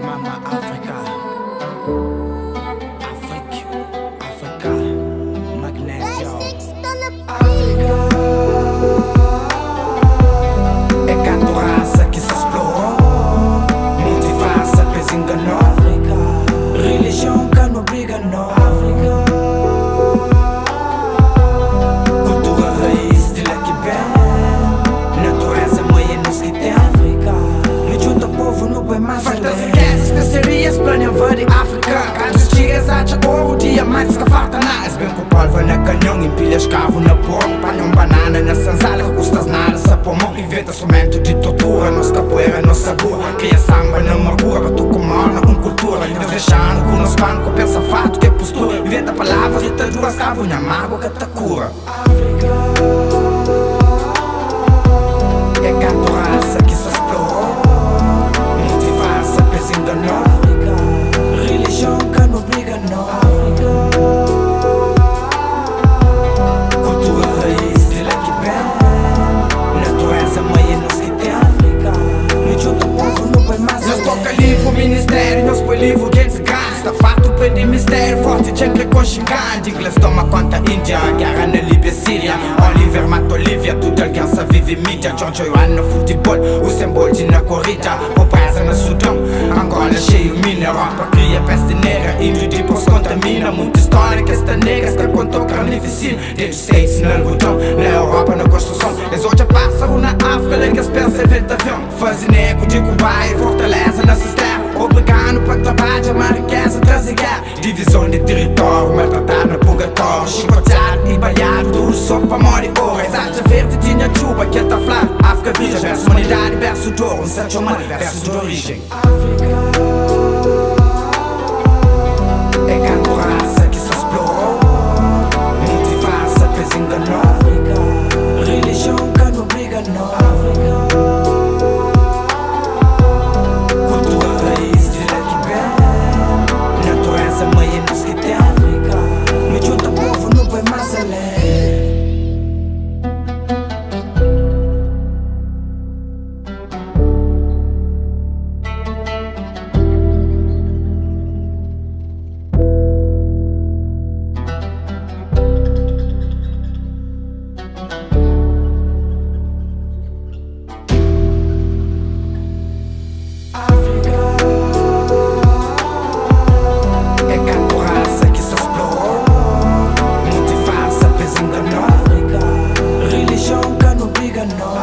Mama Africa, Africa, Magnesia. Africa é canto raça que se explorou, multifarsa, pes enganou. Religião que não obriga não. Cultura raiz, estilo que bem, natureza mãe nos que tem. Me junta povo no bem mais além. Especiarias planejam de África. Cantos dias acha ouro, diamantes que falta nada. Es bem com polvo na canhão, empilha escravo na porão. Panham banana na senzala, custas nada, sapomão. Inventa instrumento de tortura, nos capoeira, nos sagura. Cria samba na amargura, batu com morna, cultura. Nos deixando com nos banco, pensa fato que é postura. Inventa palavras e te duas cavo na mágoa que te cura. É canto raça que se explorou, multifarsa, pes enganou. Religião que não obriga não. Cultura raiz, estilo que bem, natureza mãe nos que tem. Me junta povo no bem mais além. Nós toca livro, ministério, nós põe livro que se grande. Está fato pede mistério, forte gente com xingante. Inglês toma conta Índia, guerra na Líbia, Síria. Oliver mata Olivia, tudo alcança vive mídia. John Joy no futebol, o symbol de na corrida. Pobreza no Sudão, Angola cheio mina. Europa cria peste negra, índio de pós contamina. Muita história que esta negra está contou carnificina. Dentro dos States, no algodão, na Europa na construção. Eles hoje passam na África, que as pensam evento avião. Fazem nego de Cuba e fortaleza nessas terras. Obrigando para trabalhar, uma riqueza, trazer guerra. Divisão de território, maltratado no purgatório. Chicoteado e baleado, tudo só para morrer ouro. Exato verde tinha chuva, que está flávio. África virgem, verso humanidade, verso de ouro. Um sete humano, verso de origem. É canto raça que se explorou, multifarsa, pes enganou. Religião que não obriga não. Cultura raiz, estilo que bem, natureza mãe nos que tem. Me junta povo no bem mais além. Religião que não obriga não.